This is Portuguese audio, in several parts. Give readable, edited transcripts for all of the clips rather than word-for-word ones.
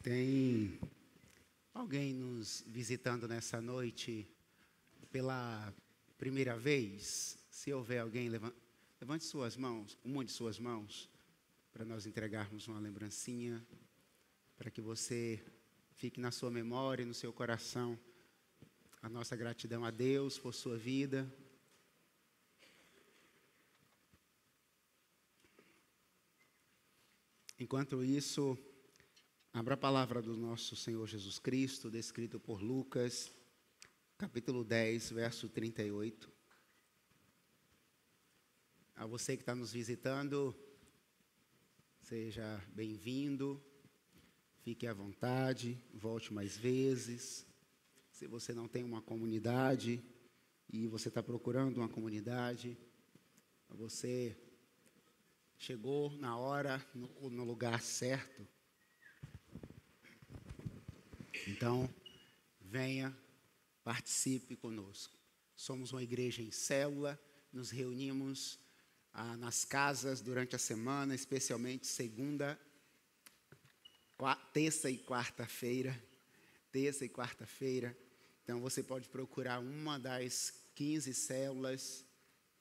Tem alguém nos visitando nessa noite pela primeira vez? Se houver alguém, levante suas mãos, uma de suas mãos, para nós entregarmos uma lembrancinha, para que você fique na sua memória e no seu coração a nossa gratidão a Deus por sua vida. Enquanto isso, abra a palavra do nosso Senhor Jesus Cristo, descrito por Lucas, capítulo 10, verso 38. A você que está nos visitando, seja bem-vindo, fique à vontade, volte mais vezes. Se você não tem uma comunidade e você está procurando uma comunidade, você chegou na hora, no lugar certo. Então, venha, participe conosco. Somos uma igreja em célula, nos reunimos nas casas durante a semana, especialmente segunda, terça e quarta-feira. Terça e quarta-feira. Então, você pode procurar uma das 15 células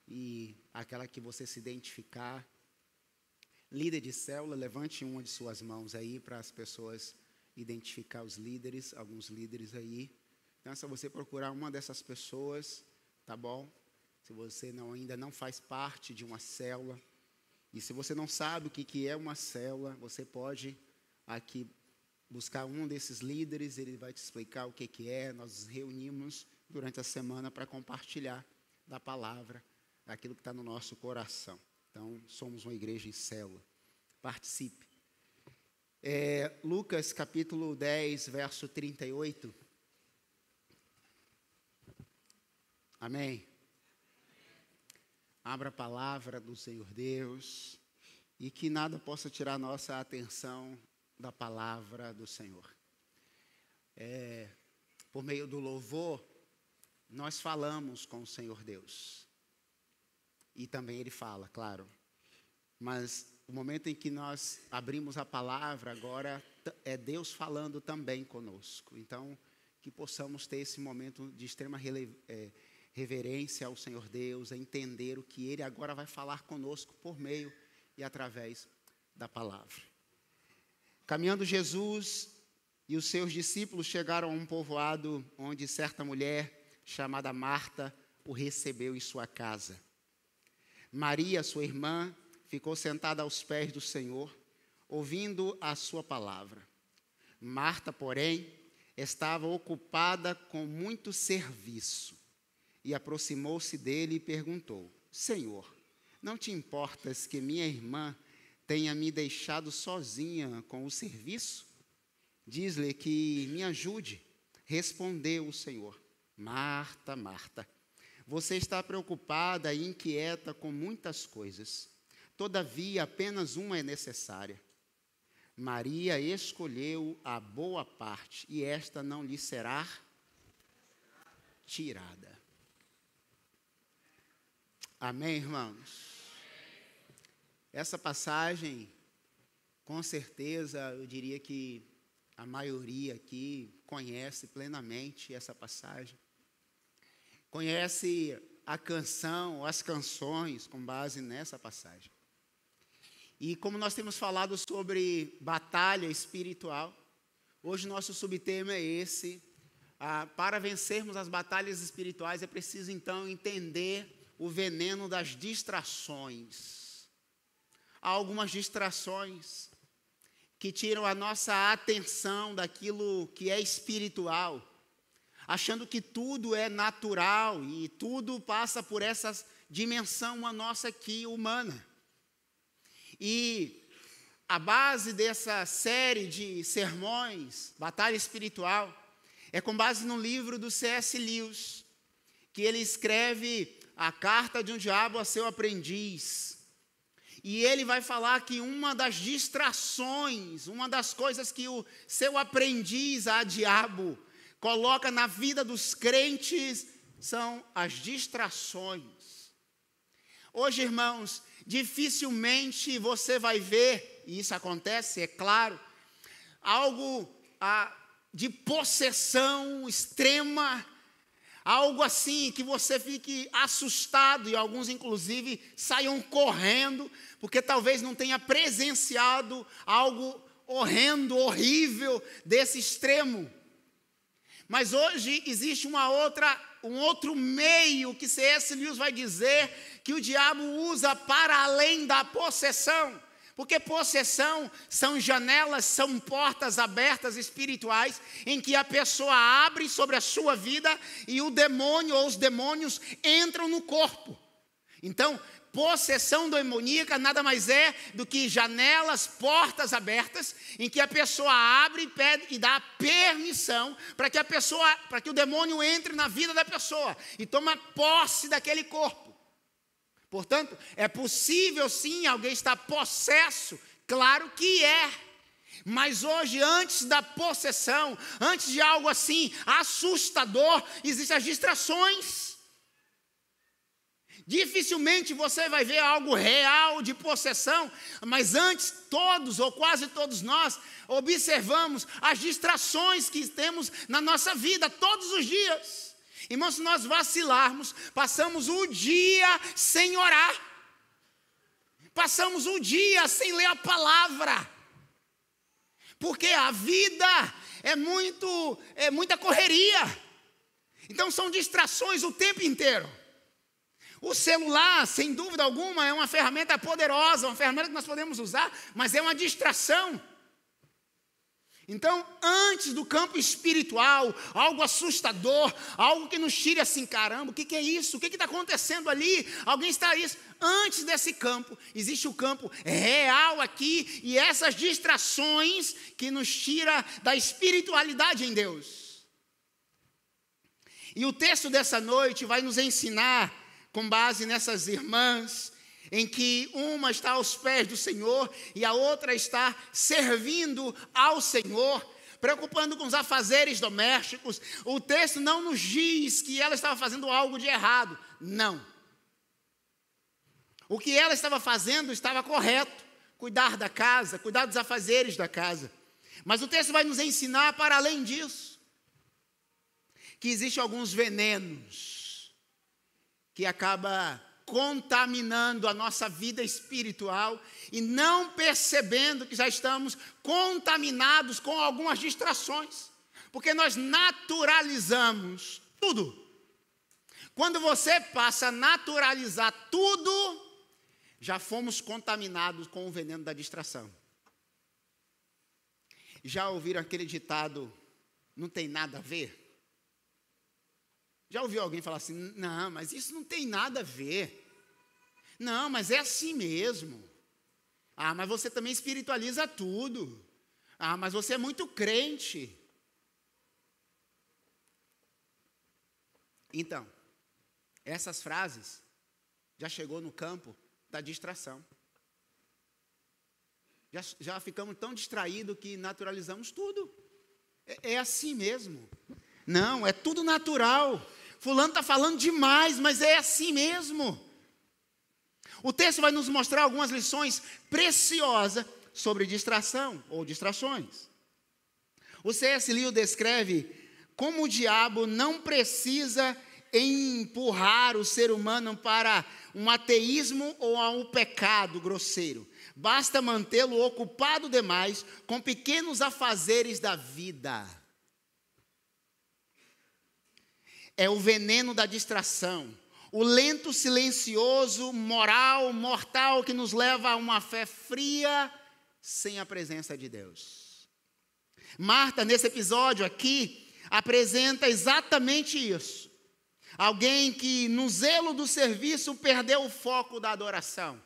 e aquela que você se identificar. Líder de célula, levante uma de suas mãos aí para as pessoas identificar os líderes, alguns líderes aí. Então, é só você procurar uma dessas pessoas, tá bom? Se você ainda não faz parte de uma célula, e se você não sabe o que é uma célula, você pode aqui buscar um desses líderes, ele vai te explicar o que é. Nós nos reunimos durante a semana para compartilhar da palavra, aquilo que está no nosso coração. Então, somos uma igreja em célula. Participe. Lucas, capítulo 10, verso 38. Amém? Abra a palavra do Senhor Deus e que nada possa tirar nossa atenção da palavra do Senhor. Por meio do louvor, nós falamos com o Senhor Deus. E também Ele fala, claro. Mas o momento em que nós abrimos a palavra, agora é Deus falando também conosco. Então, que possamos ter esse momento de extrema reverência ao Senhor Deus, a entender o que Ele agora vai falar conosco por meio e através da palavra. Caminhando Jesus e os seus discípulos chegaram a um povoado onde certa mulher chamada Marta o recebeu em sua casa. Maria, sua irmã, ficou sentada aos pés do Senhor, ouvindo a sua palavra. Marta, porém, estava ocupada com muito serviço e aproximou-se dele e perguntou: Senhor, não te importas que minha irmã tenha me deixado sozinha com o serviço? Diz-lhe que me ajude. Respondeu o Senhor: Marta, Marta, você está preocupada e inquieta com muitas coisas. Todavia, apenas uma é necessária. Maria escolheu a boa parte, e esta não lhe será tirada. Amém, irmãos? Essa passagem, com certeza, eu diria que a maioria aqui conhece plenamente essa passagem. Conhece a canção, as canções com base nessa passagem. E como nós temos falado sobre batalha espiritual, hoje nosso subtema é esse. Para vencermos as batalhas espirituais é preciso então entender o veneno das distrações. Há algumas distrações que tiram a nossa atenção daquilo que é espiritual, achando que tudo é natural e tudo passa por essa dimensão nossa aqui humana. E a base dessa série de sermões, Batalha Espiritual, é com base no livro do C.S. Lewis, que ele escreve A Carta de um Diabo a Seu Aprendiz. E ele vai falar que uma das distrações, uma das coisas que o seu aprendiz, diabo, coloca na vida dos crentes são as distrações. Hoje, irmãos, dificilmente você vai ver, e isso acontece, é claro, algo de possessão extrema, algo assim que você fique assustado e alguns inclusive saiam correndo, porque talvez não tenha presenciado algo horrendo, horrível desse extremo. Mas hoje existe um outro meio que C.S. Lewis vai dizer que o diabo usa para além da possessão. Porque possessão são janelas, são portas abertas espirituais em que a pessoa abre sobre a sua vida e o demônio ou os demônios entram no corpo. Então, possessão demoníaca nada mais é do que janelas, portas abertas em que a pessoa abre e dá permissão para que o demônio entre na vida da pessoa e toma posse daquele corpo. Portanto, é possível sim alguém estar possesso, claro que é. Mas hoje, antes da possessão, antes de algo assim assustador, existem as distrações. Dificilmente você vai ver algo real de possessão, mas antes todos ou quase todos nós observamos as distrações que temos na nossa vida todos os dias. Irmãos, se nós vacilarmos, passamos o dia sem orar, passamos o dia sem ler a palavra, porque a vida é muita correria, então são distrações o tempo inteiro. O celular, sem dúvida alguma, é uma ferramenta poderosa, uma ferramenta que nós podemos usar, mas é uma distração. Então, antes do campo espiritual, algo assustador, algo que nos tire assim, caramba, o que é isso? O que está acontecendo ali? Alguém está isso? Antes desse campo, existe o campo real aqui, e essas distrações que nos tira da espiritualidade em Deus. E o texto dessa noite vai nos ensinar, com base nessas irmãs, em que uma está aos pés do Senhor e a outra está servindo ao Senhor, preocupando com os afazeres domésticos. O texto não nos diz que ela estava fazendo algo de errado, não. O que ela estava fazendo estava correto, cuidar da casa, cuidar dos afazeres da casa. Mas o texto vai nos ensinar, para além disso, que existem alguns venenos que acaba contaminando a nossa vida espiritual e não percebendo que já estamos contaminados com algumas distrações, porque nós naturalizamos tudo. Quando você passa a naturalizar tudo, já fomos contaminados com o veneno da distração. Já ouviram aquele ditado, não tem nada a ver? Já ouviu alguém falar assim, não, mas isso não tem nada a ver. Não, mas é assim mesmo. Ah, mas você também espiritualiza tudo. Ah, mas você é muito crente. Então, essas frases já chegou no campo da distração. Já ficamos tão distraídos que naturalizamos tudo. É assim mesmo. Não, é tudo natural. Fulano está falando demais, mas é assim mesmo. O texto vai nos mostrar algumas lições preciosas sobre distração ou distrações. O C.S. Lewis descreve como o diabo não precisa empurrar o ser humano para um ateísmo ou a um pecado grosseiro. Basta mantê-lo ocupado demais com pequenos afazeres da vida. É o veneno da distração, o lento, silencioso, mortal que nos leva a uma fé fria sem a presença de Deus. Marta, nesse episódio aqui, apresenta exatamente isso. Alguém que, no zelo do serviço, perdeu o foco da adoração.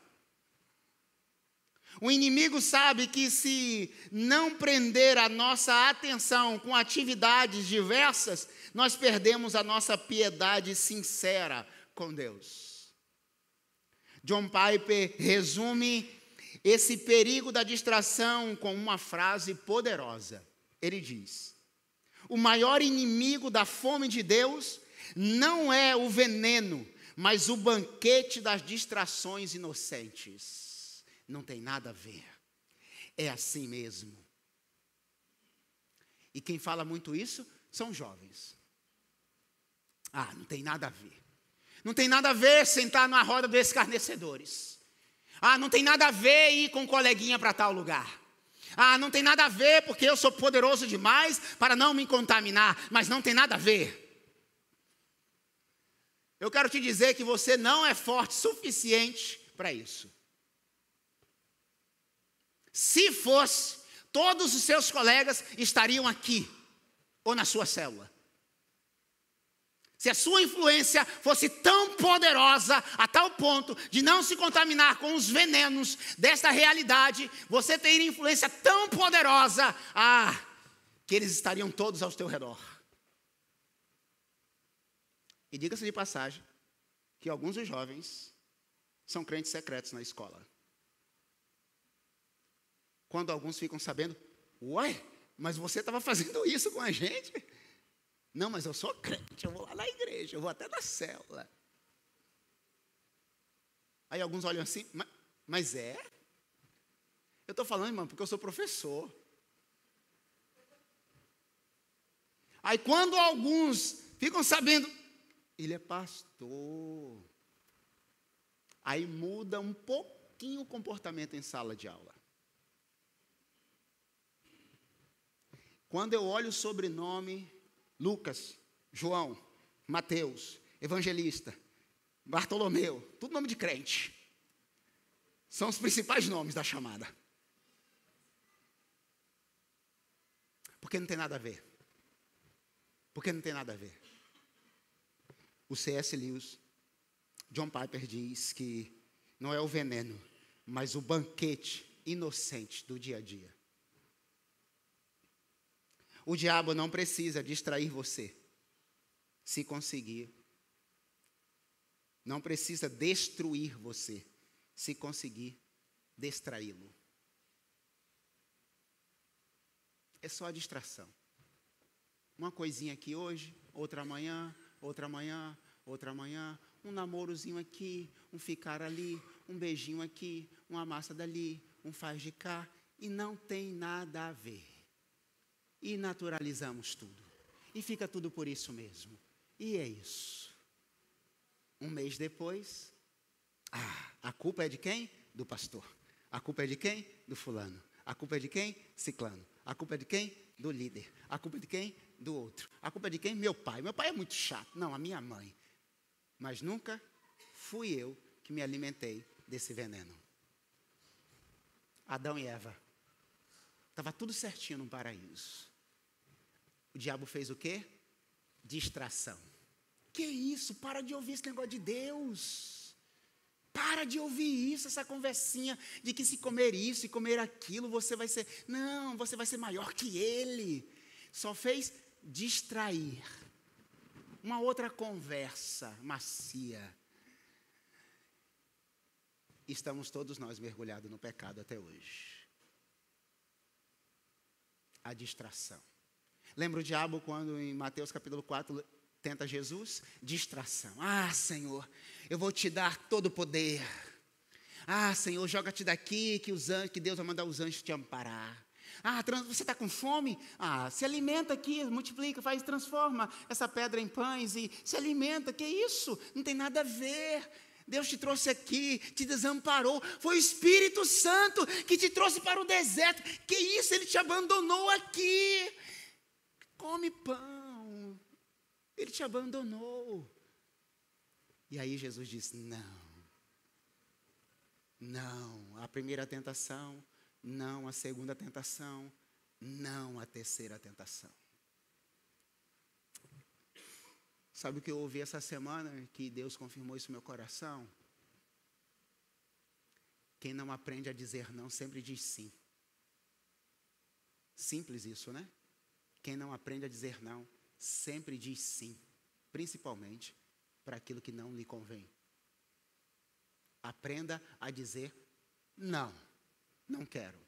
O inimigo sabe que se não prender a nossa atenção com atividades diversas, nós perdemos a nossa piedade sincera com Deus. John Piper resume esse perigo da distração com uma frase poderosa. Ele diz: o maior inimigo da fome de Deus não é o veneno, mas o banquete das distrações inocentes. Não tem nada a ver. É assim mesmo. E quem fala muito isso são jovens. Ah, não tem nada a ver. Não tem nada a ver sentar na roda dos escarnecedores. Ah, não tem nada a ver ir com um coleguinha para tal lugar. Ah, não tem nada a ver porque eu sou poderoso demais para não me contaminar. Mas não tem nada a ver. Eu quero te dizer que você não é forte o suficiente para isso. Se fosse, todos os seus colegas estariam aqui ou na sua célula. Se a sua influência fosse tão poderosa a tal ponto de não se contaminar com os venenos desta realidade, você teria influência tão poderosa, que eles estariam todos ao teu redor. E diga-se de passagem que alguns dos jovens são crentes secretos na escola. Quando alguns ficam sabendo, uai, mas você estava fazendo isso com a gente? Não, mas eu sou crente, eu vou lá na igreja, eu vou até na célula. Aí alguns olham assim, mas é? Eu estou falando, irmão, porque eu sou professor. Aí quando alguns ficam sabendo, ele é pastor. Aí muda um pouquinho o comportamento em sala de aula. Quando eu olho o sobrenome, Lucas, João, Mateus, Evangelista, Bartolomeu, tudo nome de crente. São os principais nomes da chamada. Porque não tem nada a ver. Porque não tem nada a ver. O C.S. Lewis, John Piper diz que não é o veneno, mas o banquete inocente do dia a dia. O diabo não precisa distrair você, se conseguir. Não precisa destruir você, se conseguir distraí-lo. É só a distração. Uma coisinha aqui hoje, outra amanhã, outra amanhã, outra amanhã. Um namorozinho aqui, um ficar ali, um beijinho aqui, uma massa dali, um faz de cá. E não tem nada a ver. E naturalizamos tudo. E fica tudo por isso mesmo. E é isso. Um mês depois, a culpa é de quem? Do pastor. A culpa é de quem? Do fulano. A culpa é de quem? Ciclano. A culpa é de quem? Do líder. A culpa é de quem? Do outro. A culpa é de quem? Meu pai. Meu pai é muito chato. Não, a minha mãe. Mas nunca fui eu que me alimentei desse veneno. Adão e Eva. Estava tudo certinho no paraíso. O diabo fez o quê? Distração. Que isso? Para de ouvir esse negócio de Deus. Para de ouvir isso, essa conversinha de que se comer isso e comer aquilo, você vai ser... Não, você vai ser maior que ele. Só fez distrair. Uma outra conversa macia. Estamos todos nós mergulhados no pecado até hoje. A distração. Lembra o diabo quando em Mateus capítulo 4 tenta Jesus? Distração. Senhor, eu vou te dar todo o poder. Senhor, joga-te daqui que Deus vai mandar os anjos te amparar. Você está com fome? Se alimenta aqui, multiplica, transforma essa pedra em pães e se alimenta. Que isso? Não tem nada a ver. Deus te trouxe aqui, te desamparou. Foi o Espírito Santo que te trouxe para o deserto. Que isso? Ele te abandonou aqui. Come pão. Ele te abandonou. E aí Jesus disse, não. A primeira tentação, não. A segunda tentação, não. A terceira tentação. Sabe o que eu ouvi essa semana, que Deus confirmou isso no meu coração? Quem não aprende a dizer não, sempre diz sim. Simples isso, né? Quem não aprende a dizer não, sempre diz sim. Principalmente para aquilo que não lhe convém. Aprenda a dizer não, não quero.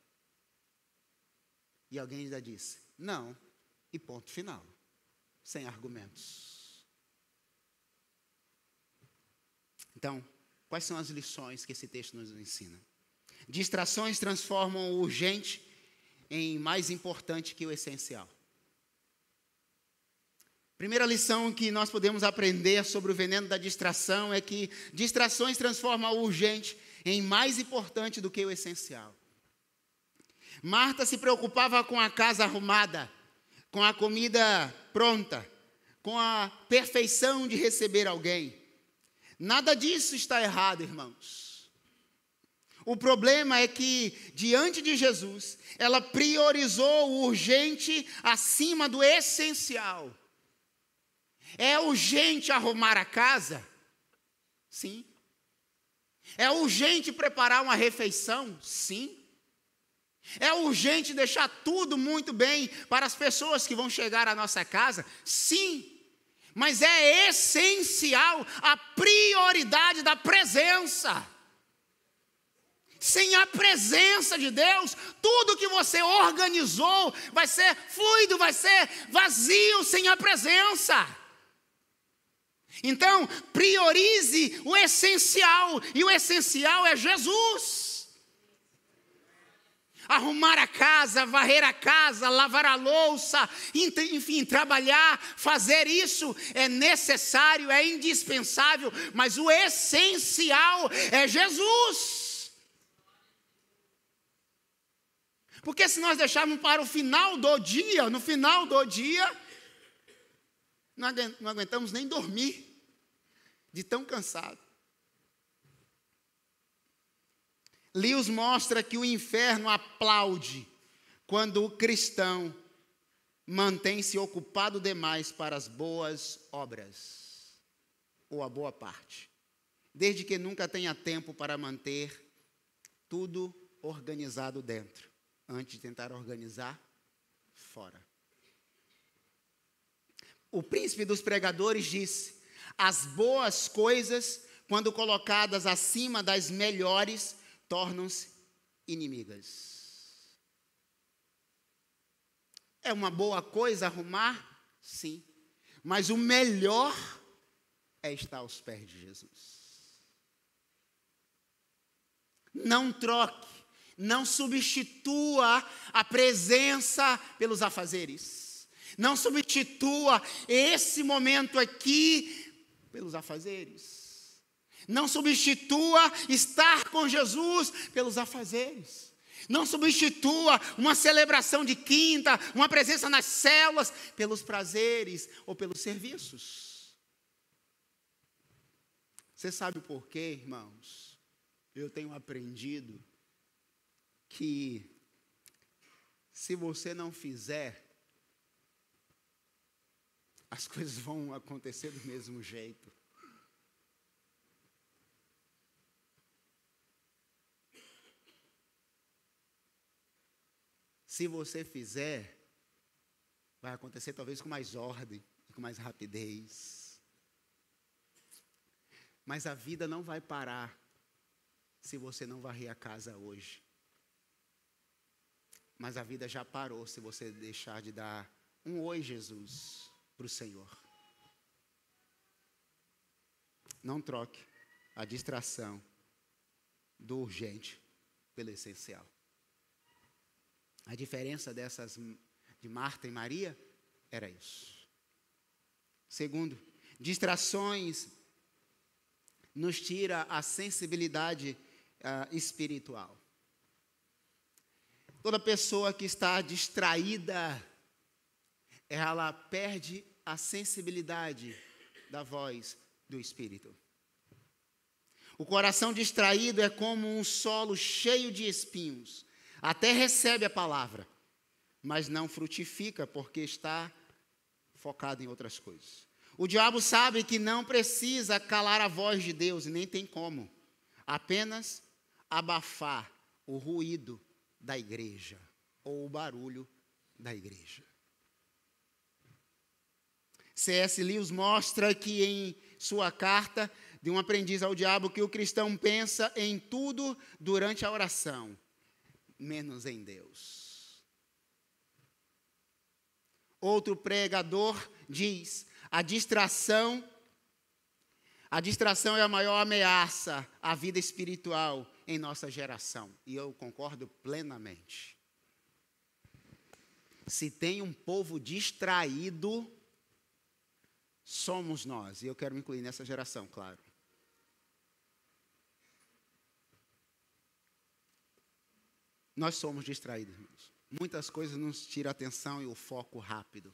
E alguém ainda disse não, e ponto final. Sem argumentos. Então, quais são as lições que esse texto nos ensina? Distrações transformam o urgente em mais importante que o essencial. Primeira lição que nós podemos aprender sobre o veneno da distração é que distrações transformam o urgente em mais importante do que o essencial. Marta se preocupava com a casa arrumada, com a comida pronta, com a perfeição de receber alguém. Nada disso está errado, irmãos. O problema é que, diante de Jesus, ela priorizou o urgente acima do essencial. É urgente arrumar a casa? Sim. É urgente preparar uma refeição? Sim. É urgente deixar tudo muito bem para as pessoas que vão chegar à nossa casa? Sim. Mas é essencial a prioridade da presença. Sem a presença de Deus, tudo que você organizou vai ser fluido, vai ser vazio sem a presença. Então, priorize o essencial, e o essencial é Jesus. Arrumar a casa, varrer a casa, lavar a louça, enfim, trabalhar, fazer isso é necessário, é indispensável, mas o essencial é Jesus. Porque se nós deixarmos para o final do dia, no final do dia, não aguentamos nem dormir, de tão cansado. Lewis mostra que o inferno aplaude quando o cristão mantém-se ocupado demais para as boas obras, ou a boa parte, desde que nunca tenha tempo para manter tudo organizado dentro, antes de tentar organizar fora. O príncipe dos pregadores disse: as boas coisas, quando colocadas acima das melhores, tornam-se inimigas. É uma boa coisa arrumar? Sim. Mas o melhor é estar aos pés de Jesus. Não troque, não substitua a presença pelos afazeres. Não substitua esse momento aqui pelos afazeres. Não substitua estar com Jesus pelos afazeres. Não substitua uma celebração de quinta, uma presença nas células, pelos prazeres ou pelos serviços. Você sabe por quê, irmãos? Eu tenho aprendido que se você não fizer, as coisas vão acontecer do mesmo jeito. Se você fizer, vai acontecer talvez com mais ordem, com mais rapidez. Mas a vida não vai parar se você não varrer a casa hoje. Mas a vida já parou se você deixar de dar um oi, Jesus, para o Senhor. Não troque a distração do urgente pelo essencial. A diferença dessas de Marta e Maria era isso. Segundo, distrações nos tira a sensibilidade espiritual. Toda pessoa que está distraída, ela perde a sensibilidade da voz do Espírito. O coração distraído é como um solo cheio de espinhos. Até recebe a palavra, mas não frutifica porque está focado em outras coisas. O diabo sabe que não precisa calar a voz de Deus, e nem tem como. Apenas abafar o ruído da igreja, ou o barulho da igreja. C.S. Lewis mostra que em sua carta de um aprendiz ao diabo que o cristão pensa em tudo durante a oração, menos em Deus. Outro pregador diz: a distração é a maior ameaça à vida espiritual em nossa geração. E eu concordo plenamente. Se tem um povo distraído, somos nós, e eu quero me incluir nessa geração, claro. Nós somos distraídos, irmãos. Muitas coisas nos tiram a atenção e o foco rápido.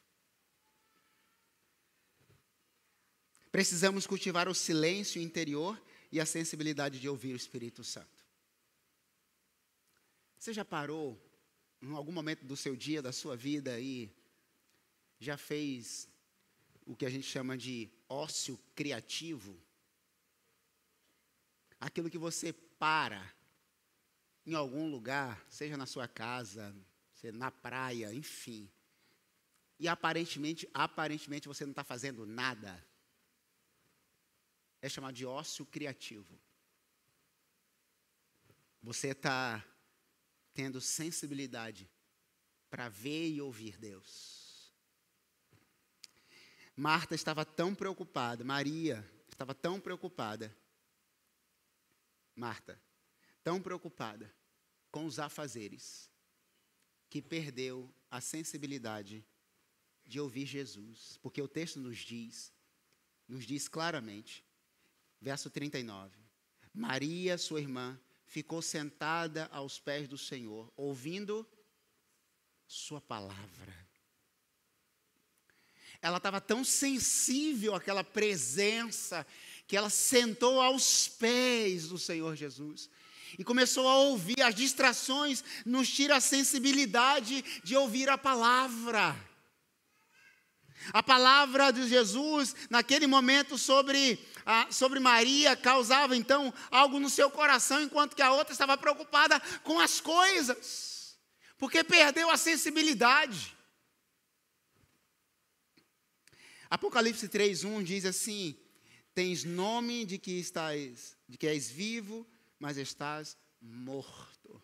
Precisamos cultivar o silêncio interior e a sensibilidade de ouvir o Espírito Santo. Você já parou, em algum momento do seu dia, da sua vida, e já fez o que a gente chama de ócio criativo? Aquilo que você para em algum lugar, seja na sua casa, na praia, enfim, e aparentemente você não está fazendo nada. É chamado de ócio criativo. Você está tendo sensibilidade para ver e ouvir Deus. Marta estava tão preocupada, Maria estava tão preocupada, Marta, tão preocupada com os afazeres, que perdeu a sensibilidade de ouvir Jesus. Porque o texto nos diz claramente, verso 39, Maria, sua irmã, ficou sentada aos pés do Senhor, ouvindo sua palavra. Ela estava tão sensível àquela presença, que ela sentou aos pés do Senhor Jesus. E começou a ouvir. As distrações nos tiram a sensibilidade de ouvir a palavra. A palavra de Jesus, naquele momento, sobre Maria, causava, então, algo no seu coração, enquanto que a outra estava preocupada com as coisas, porque perdeu a sensibilidade. Apocalipse 3:1 diz assim: tens nome de que és vivo, mas estás morto.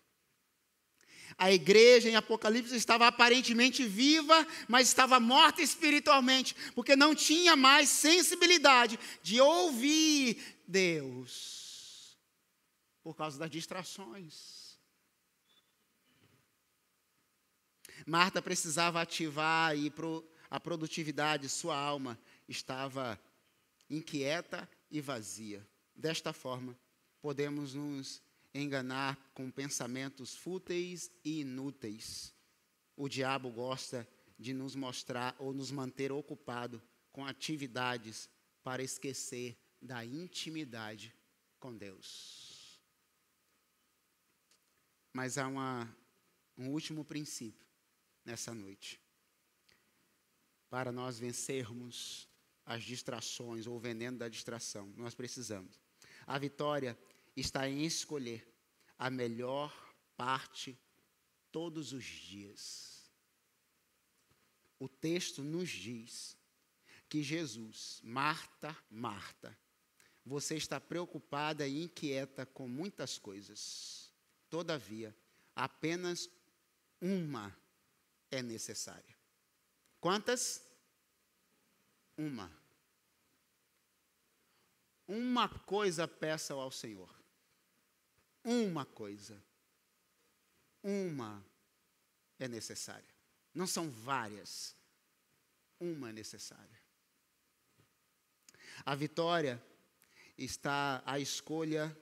A igreja em Apocalipse estava aparentemente viva, mas estava morta espiritualmente, porque não tinha mais sensibilidade de ouvir Deus, por causa das distrações. Marta precisava ativar a produtividade, sua alma estava inquieta e vazia. Desta forma, podemos nos enganar com pensamentos fúteis e inúteis. O diabo gosta de nos mostrar ou nos manter ocupado com atividades para esquecer da intimidade com Deus. Mas há um último princípio nessa noite. Para nós vencermos as distrações ou o veneno da distração, nós precisamos. A vitória está em escolher a melhor parte todos os dias. O texto nos diz que Jesus, Marta, Marta, você está preocupada e inquieta com muitas coisas. Todavia, apenas uma é necessária. Quantas? Uma. Uma coisa peça ao Senhor. Uma coisa. Uma é necessária. Não são várias. Uma é necessária. A vitória está à escolha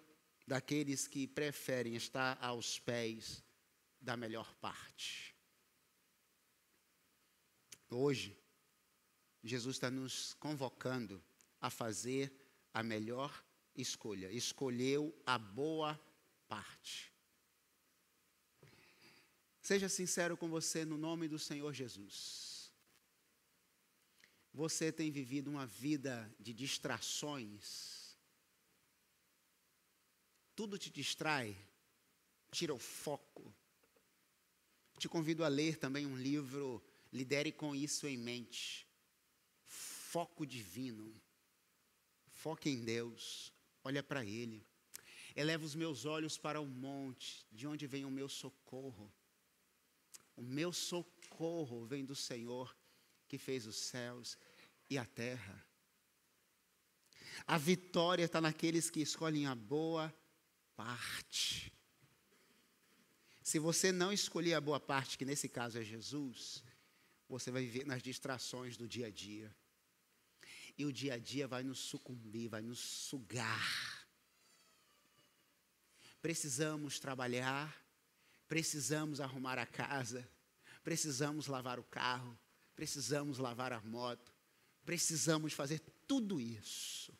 daqueles que preferem estar aos pés da melhor parte. Hoje, Jesus está nos convocando a fazer a melhor escolha. Escolheu a boa parte. Seja sincero com você no nome do Senhor Jesus. Você tem vivido uma vida de distrações. Tudo te distrai, tira o foco. Te convido a ler também um livro, Lidere com Isso em Mente. Foco divino. Foque em Deus. Olha para Ele. Eleva os meus olhos para o monte, de onde vem o meu socorro. O meu socorro vem do Senhor, que fez os céus e a terra. A vitória está naqueles que escolhem a boa parte. Se você não escolher a boa parte, que nesse caso é Jesus, você vai viver nas distrações do dia a dia. e o dia a dia vai nos sucumbir, vai nos sugar. Precisamos trabalhar, precisamos arrumar a casa, precisamos lavar o carro, precisamos lavar a moto, precisamos fazer tudo isso.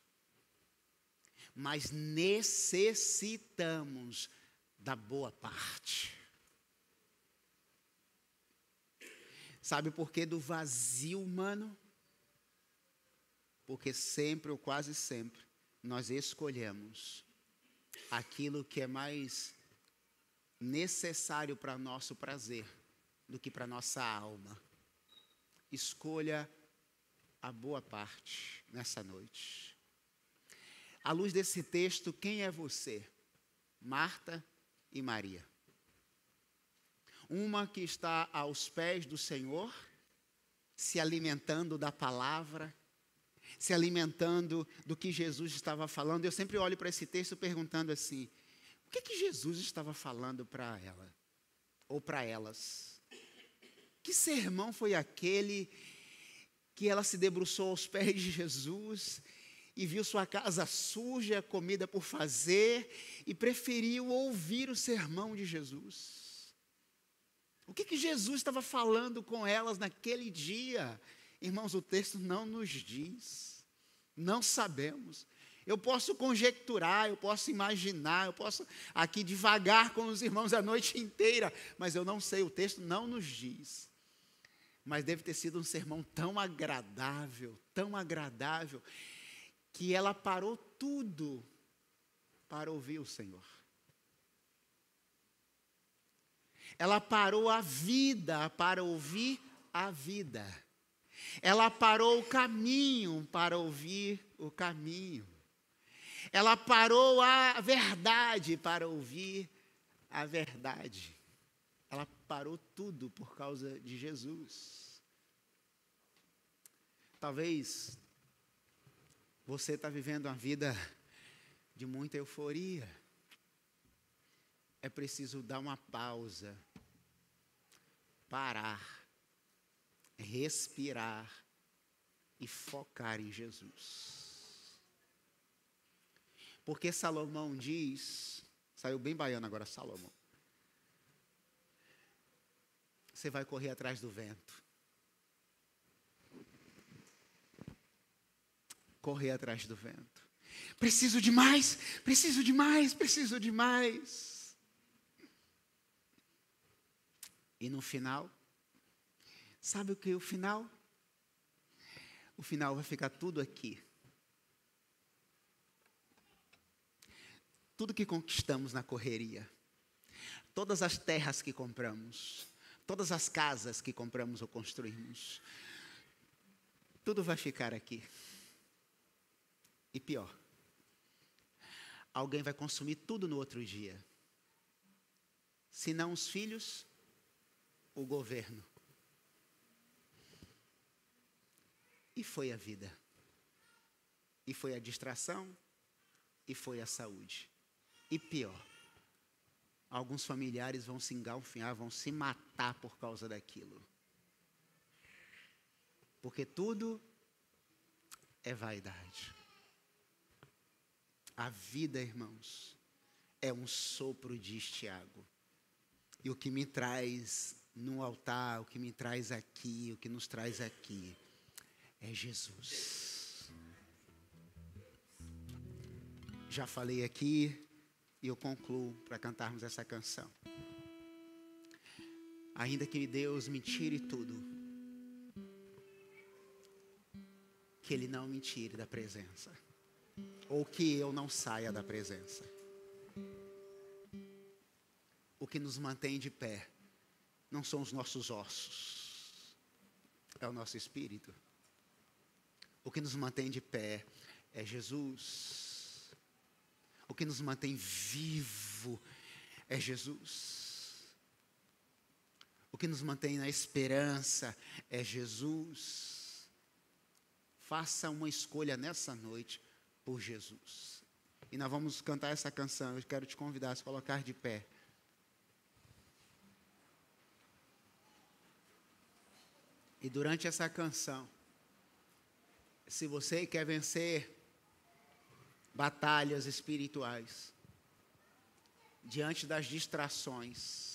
Mas necessitamos da boa parte. Sabe por que do vazio humano? Porque sempre ou quase sempre nós escolhemos aquilo que é mais necessário para nosso prazer do que para nossa alma. Escolha a boa parte nessa noite. À luz desse texto, quem é você? Marta e Maria. Uma que está aos pés do Senhor, se alimentando da palavra, se alimentando do que Jesus estava falando. Eu sempre olho para esse texto perguntando assim, o que Jesus estava falando para ela? Ou para elas? Que sermão foi aquele que ela se debruçou aos pés de Jesus e viu sua casa suja, comida por fazer, e preferiu ouvir o sermão de Jesus? O que Jesus estava falando com elas naquele dia? Irmãos, o texto não nos diz. Não sabemos. Eu posso conjecturar, eu posso imaginar, eu posso aqui divagar com os irmãos a noite inteira, mas eu não sei, o texto não nos diz. Mas deve ter sido um sermão tão agradável, que ela parou tudo para ouvir o Senhor. Ela parou a vida para ouvir a vida. Ela parou o caminho para ouvir o caminho. Ela parou a verdade para ouvir a verdade. Ela parou tudo por causa de Jesus. Talvez você está vivendo uma vida de muita euforia. É preciso dar uma pausa, parar, respirar e focar em Jesus. Porque Salomão diz, saiu bem baiano agora Salomão, você vai correr atrás do vento. Correr atrás do vento. Preciso de mais, preciso de mais, preciso de mais. E no final, sabe o que é o final? O final vai ficar tudo aqui. Tudo que conquistamos na correria, todas as terras que compramos, todas as casas que compramos ou construímos, tudo vai ficar aqui. E pior, alguém vai consumir tudo no outro dia. Se não os filhos, o governo. E foi a vida. E foi a distração. E foi a saúde. E pior, alguns familiares vão se engalfinhar, vão se matar por causa daquilo. Porque tudo é vaidade. A vida, irmãos, é um sopro, diz Tiago. E o que me traz no altar, o que me traz aqui, o que nos traz aqui, é Jesus. Já falei aqui e eu concluo para cantarmos essa canção. Ainda que Deus me tire tudo, que Ele não me tire da presença. Ou que eu não saia da presença. O que nos mantém de pé não são os nossos ossos, é o nosso espírito. O que nos mantém de pé é Jesus. O que nos mantém vivo é Jesus. O que nos mantém na esperança é Jesus. Faça uma escolha nessa noite por Jesus. E nós vamos cantar essa canção. Eu quero te convidar a se colocar de pé. E durante essa canção, Se você quer vencer batalhas espirituais, diante das distrações,